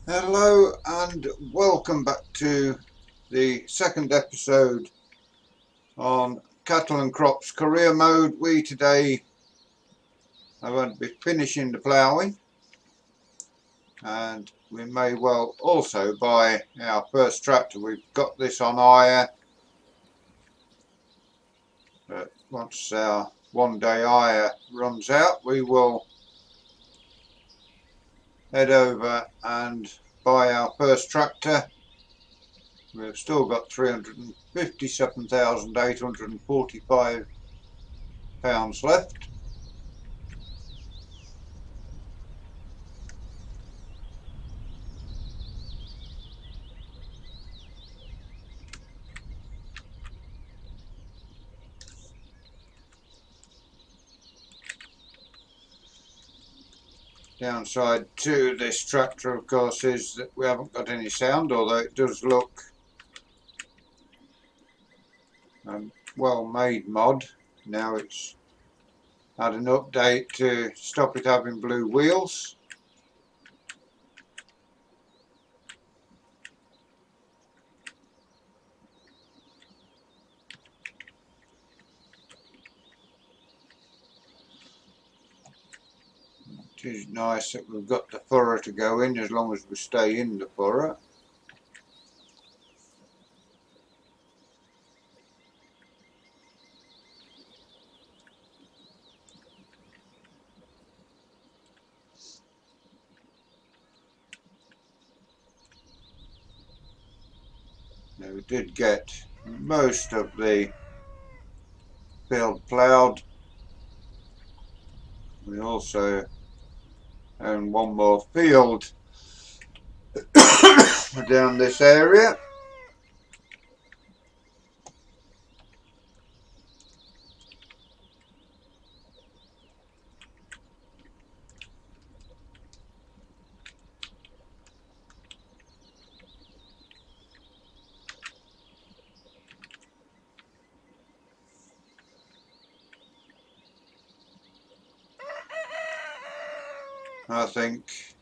Hello and welcome back to the second episode on Cattle and Crops Career Mode. We today are going to be finishing the ploughing, and we may well also buy our first tractor. We've got this on hire, but once our one-day hire runs out we will head over and buy our first tractor. We've still got £357,845 left. Downside to this tractor, of course, is that we haven't got any sound, although it does look well-made mod. Now it's had an update to stop it having blue wheels. It is nice that we've got the furrow to go in, as long as we stay in the furrow. Now, we did get most of the field ploughed. We also own one more field down this area. I think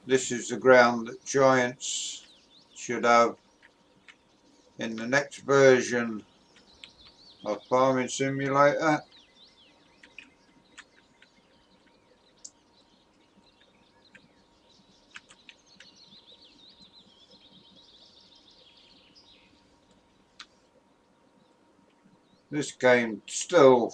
this is the ground that Giants should have in the next version of Farming Simulator. This game still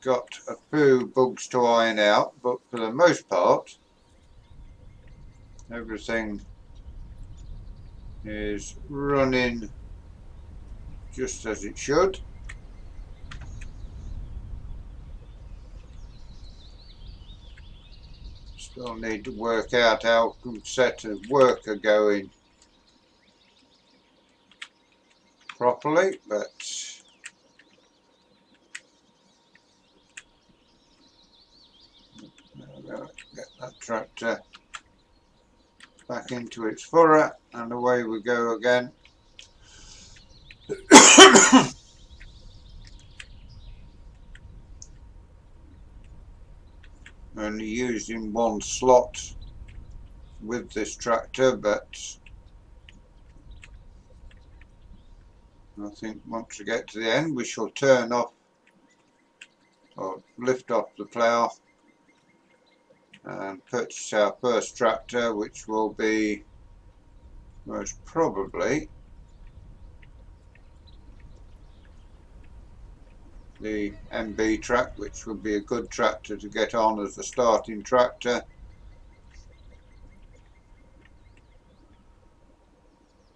got a few bugs to iron out, but for the most part everything is running just as it should. Still need to work out how a good set of work are going properly, but get that tractor back into its furrow and away we go again. Only using one slot with this tractor, but I think once we get to the end we shall turn off or lift off the plough and purchase our first tractor, which will be most probably the MB track, which would be a good tractor to get on as a starting tractor.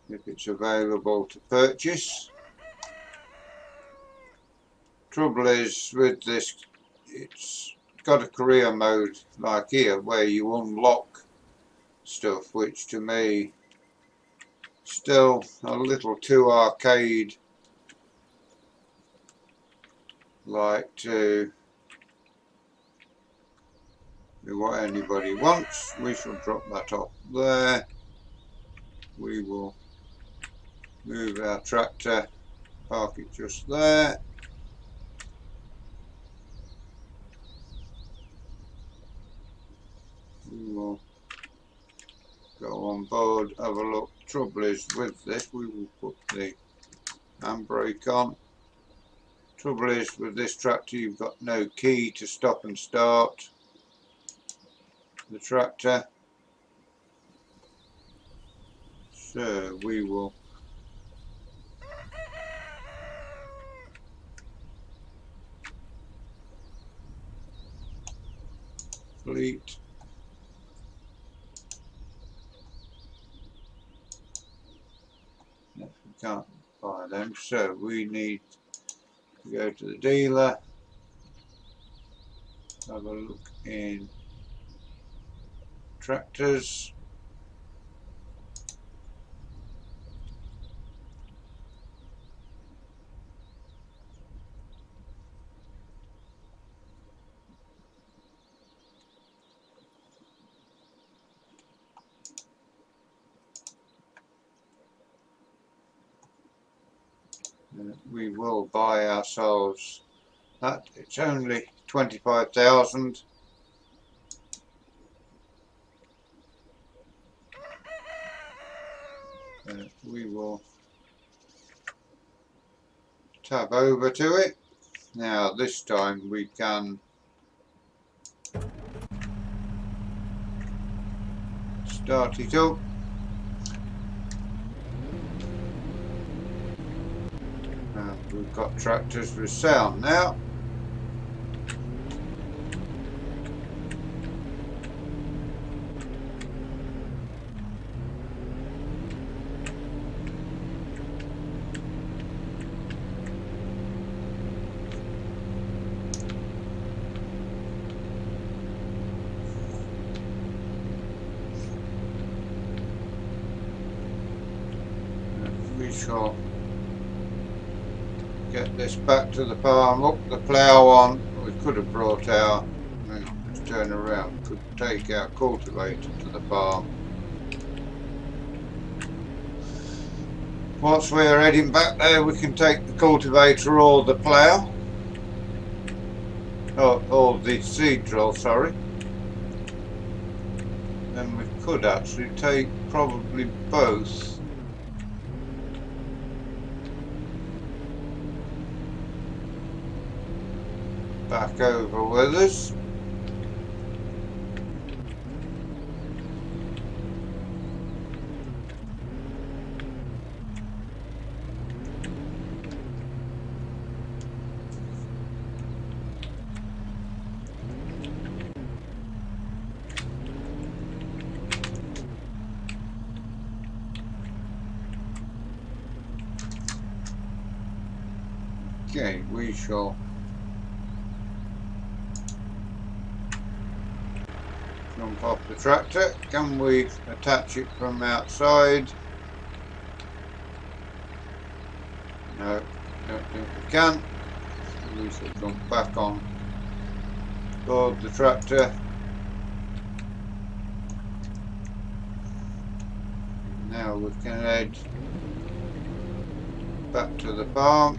If it's available to purchase. Trouble is with this, it's got a career mode like here where you unlock stuff, which to me still a little too arcade like to be what anybody wants. We shall drop that off there. We will move our tractor, park it just there. on board, have a look. Trouble is with this, we will put the handbrake on. Trouble is with this tractor, you've got no key to stop and start the tractor. So we will fleet. Yes, we can't buy them, so we need to go to the dealer, have a look in tractors. We will buy ourselves that. It's only 25,000. We will tab over to it. Now this time we can start it up. We've got tractors with sound now. We shall get this back to the farm, up the plough on. We could have brought our, hang on, let's turn around, could take our cultivator to the farm. Once we're heading back there, we can take the cultivator or the plough, or the seed drill, sorry. Then we could actually take probably both. Back over with us. Okay, we shall jump off the tractor. Can we attach it from outside? No, don't think we can. We shall jump back on board the tractor. Now we can head back to the farm.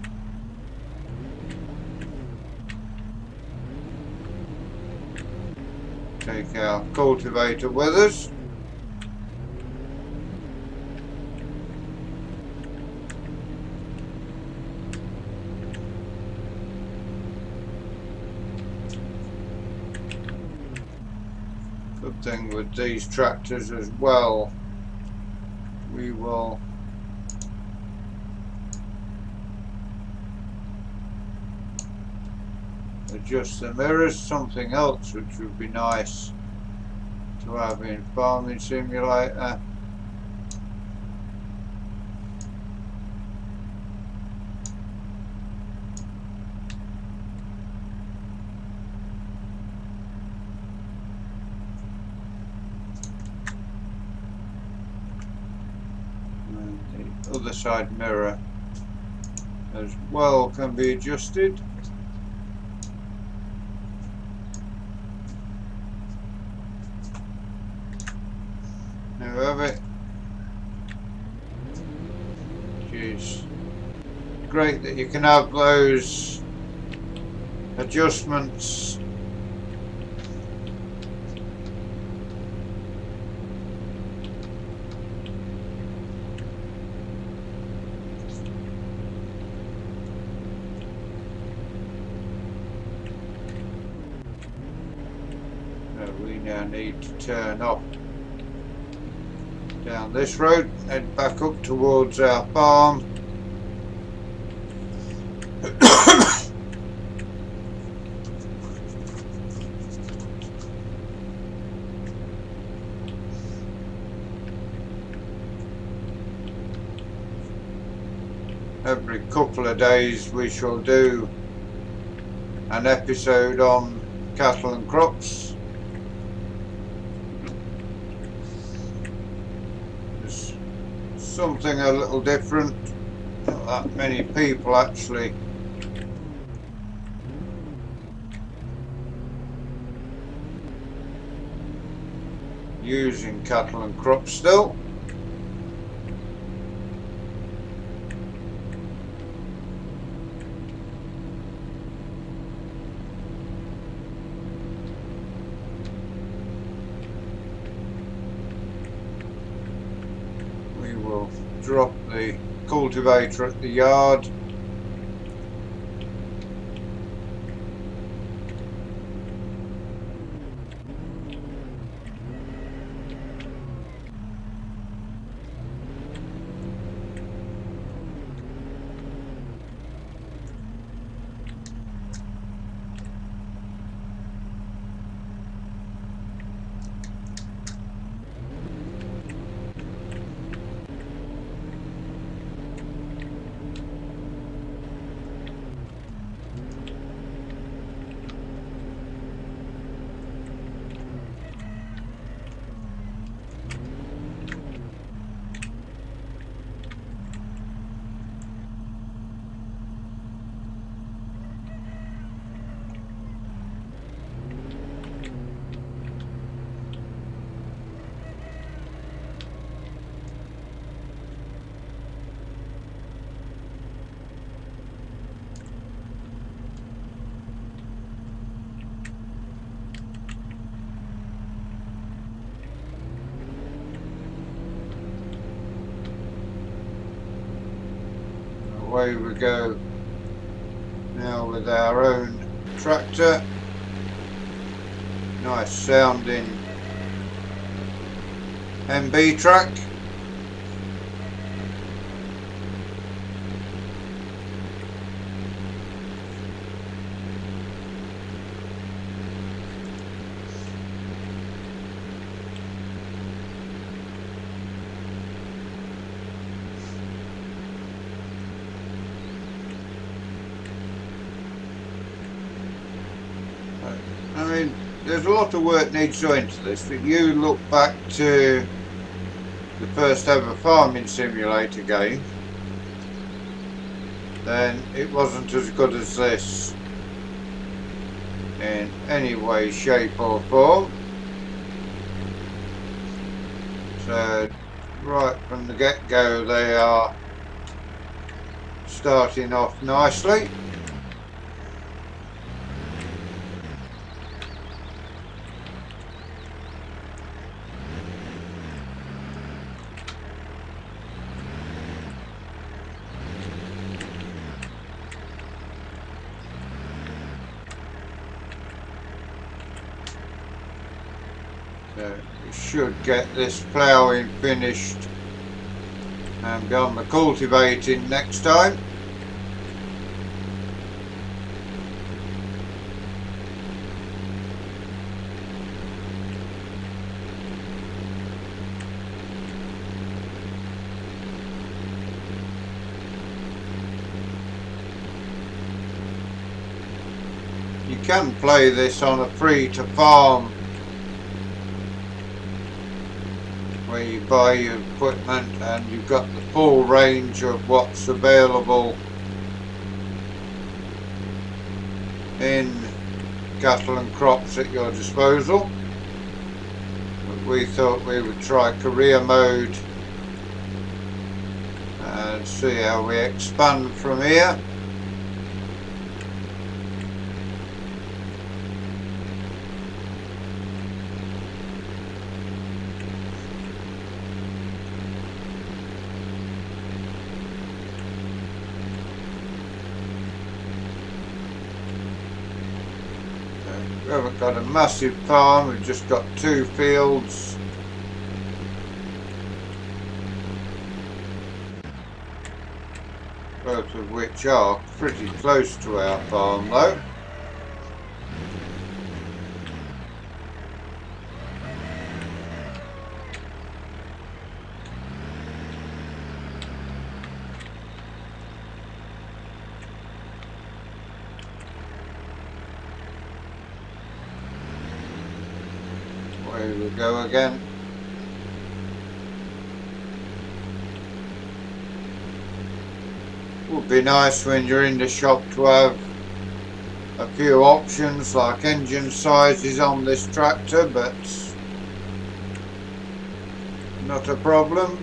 Take our cultivator with us. Good thing with these tractors as well, we will adjust the mirrors, something else which would be nice to have in Farming Simulator. And the other side mirror as well can be adjusted. It, which is great that you can have those adjustments we now need to turn off down this road, head back up towards our farm. Every couple of days we shall do an episode on cattle and crops. It's something a little different. Not that many people actually using cattle and crops still. We will drop the cultivator at the yard. Away we go now with our own tractor. Nice sounding MB track. I mean, there's a lot of work needs to go into this, but you look back to the first ever farming simulator game, then it wasn't as good as this in any way, shape or form. So right from the get-go they are starting off nicely. So we should get this ploughing finished and be on the cultivating next time. You can play this on a free to farm where you buy your equipment and you've got the full range of what's available in cattle and crops at your disposal. But we thought we would try career mode and see how we expand from here. We haven't got a massive farm, we've just got 2 fields. Both of which are pretty close to our farm though. Here we go again. Would be nice when you're in the shop to have a few options like engine sizes on this tractor, but not a problem.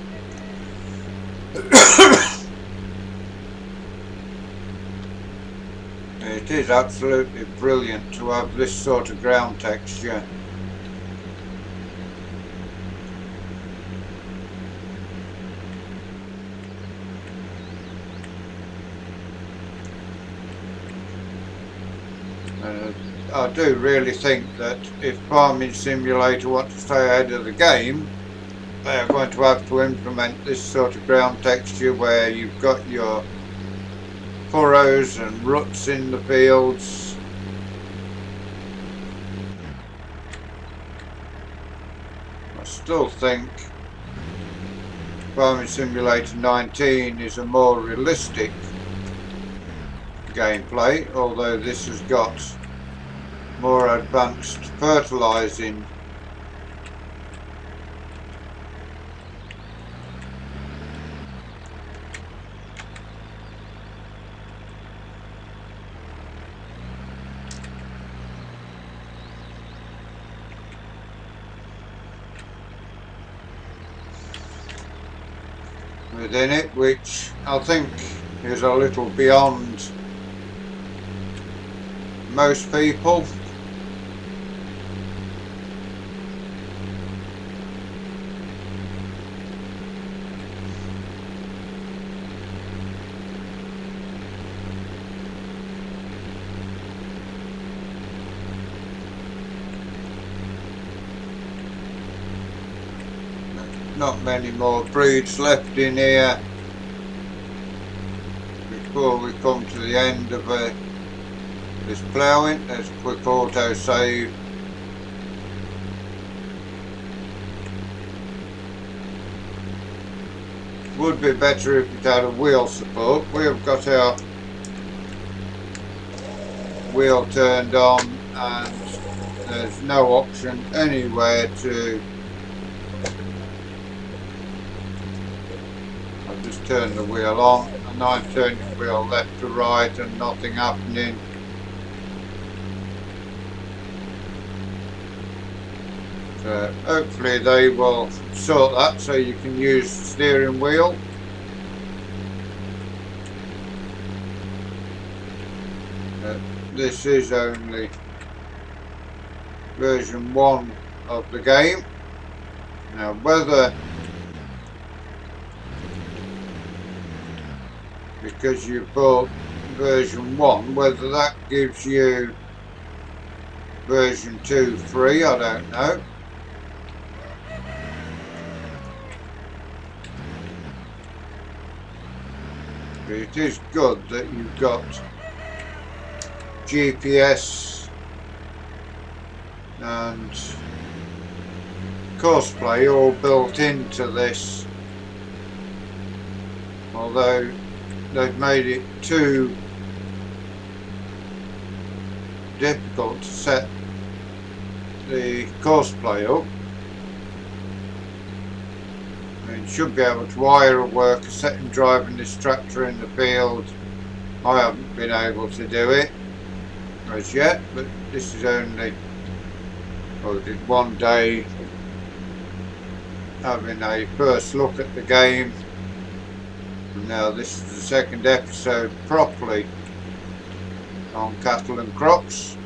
It is absolutely brilliant to have this sort of ground texture. I do really think that if Farming Simulator want to stay ahead of the game, they are going to have to implement this sort of ground texture where you've got your furrows and ruts in the fields. I still think Farming Simulator 19 is a more realistic gameplay, although this has got more advanced fertilising. Within it, which I think is a little beyond most people. Not many more breeds left in here before we come to the end of this ploughing. There's a quick auto save. Would be better if it had a wheel support. We have got our wheel turned on and there's no option anywhere to turn the wheel on, and I'm turning the wheel left to right and nothing happening. So hopefully they will sort that so you can use the steering wheel. This is only version 1 of the game. Now whether, because you bought version 1, whether that gives you version 2 free, I don't know. But it is good that you've got GPS and cosplay all built into this, although they've made it too difficult to set the cosplay up. I mean, should be able to wire a worker setting driving this tractor in the field. I haven't been able to do it as yet, but this is only, I did one day having a first look at the game. Now this is the second episode properly on cattle and crops.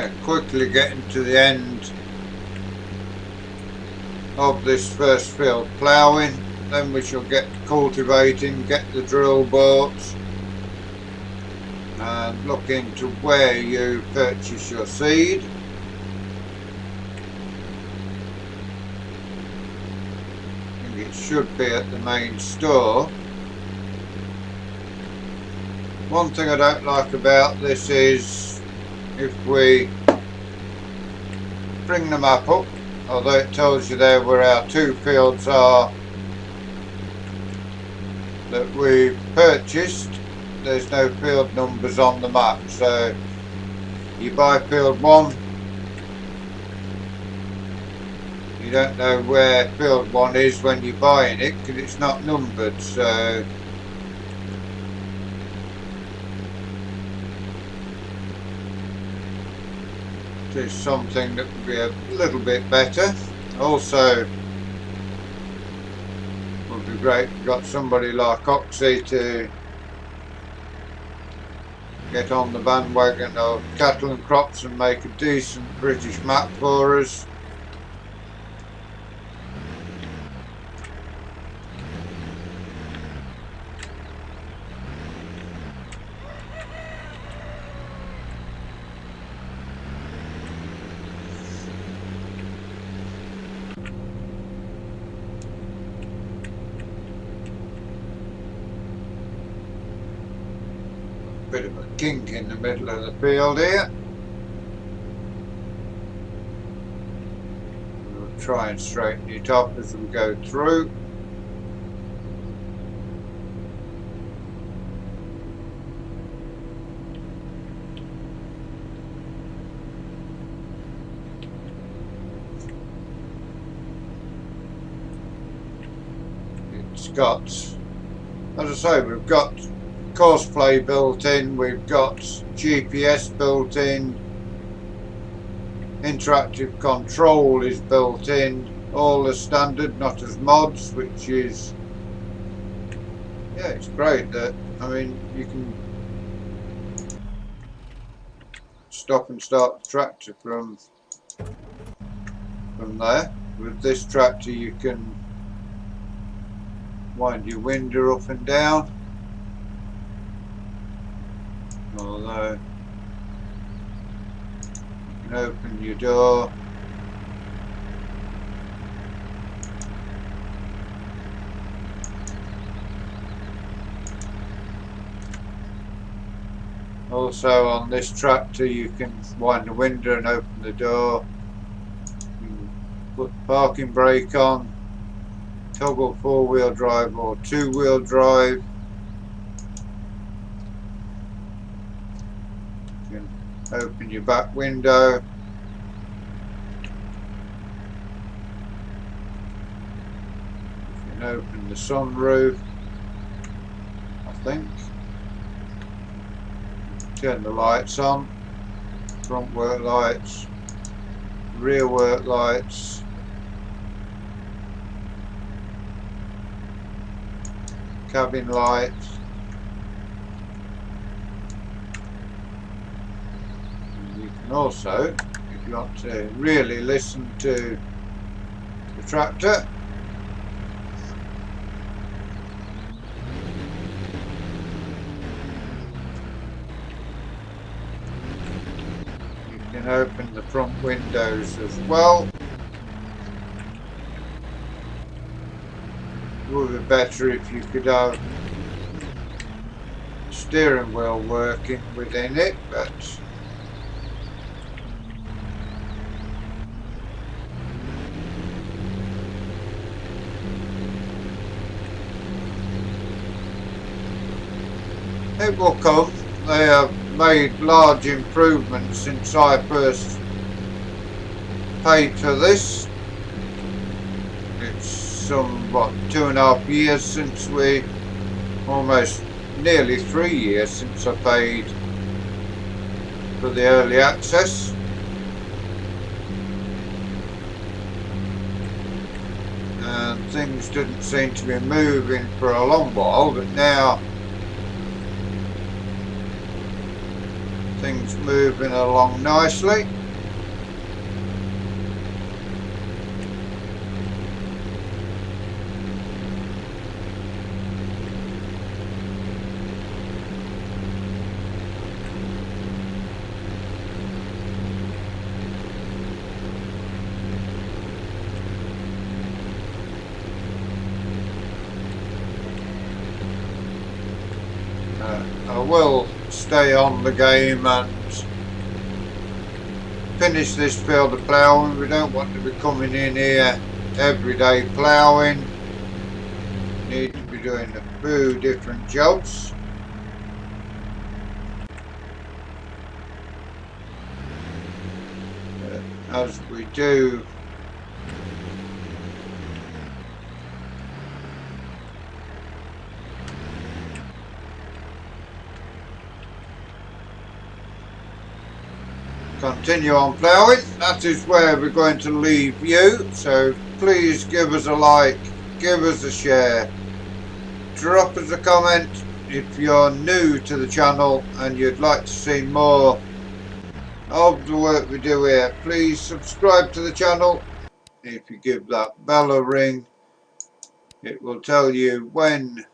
Yeah, quickly getting to the end of this first field ploughing. Then we shall get to cultivating, get the drill boats, and look into where you purchase your seed. I think it should be at the main store. One thing I don't like about this is if we bring the map up, although it tells you there where our 2 fields are that we purchased, there's no field numbers on the map. So you buy field 1, you don't know where field 1 is when you're buying it because it's not numbered. So it is something that would be a little bit better. Also, would be great if you've got somebody like Oxy to get on the bandwagon of cattle and crops and make a decent British map for us. Bit of a kink in the middle of the field here. We'll try and straighten it up as we go through. It's got, as I say, we've got Courseplay built in, we've got GPS built in, interactive control is built in, all as standard, not as mods, which is, yeah, it's great that, I mean, you can stop and start the tractor from there. With this tractor you can wind your winder up and down. Although you can open your door, also on this tractor you can wind the window and open the door. You can put the parking brake on, toggle 4-wheel drive or 2-wheel drive. Open your back window. You can open the sunroof, I think. Turn the lights on. Front work lights, rear work lights. Cabin lights. And also, if you want to really listen to the tractor, you can open the front windows as well. It would be better if you could have steering wheel working within it, but it will come. They have made large improvements since I first paid for this. It's some, what, 2.5 years since we, almost nearly 3 years since I paid for the early access. And things didn't seem to be moving for a long while, but now Things moving along nicely. I will stay on the game and finish this field of ploughing. We don't want to be coming in here every day ploughing. Need to be doing a few different jobs. As we do continue on ploughing, that is where we're going to leave you. So please give us a like, give us a share, drop us a comment if you're new to the channel and you'd like to see more of the work we do here. Please subscribe to the channel. If you give that bell a ring, it will tell you when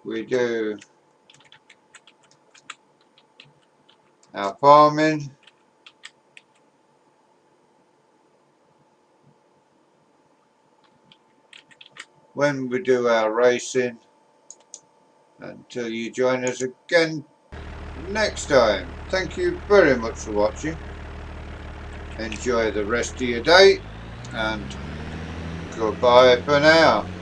we do our farming. When we do our racing, until you join us again next time. Thank you very much for watching. Enjoy the rest of your day and goodbye for now.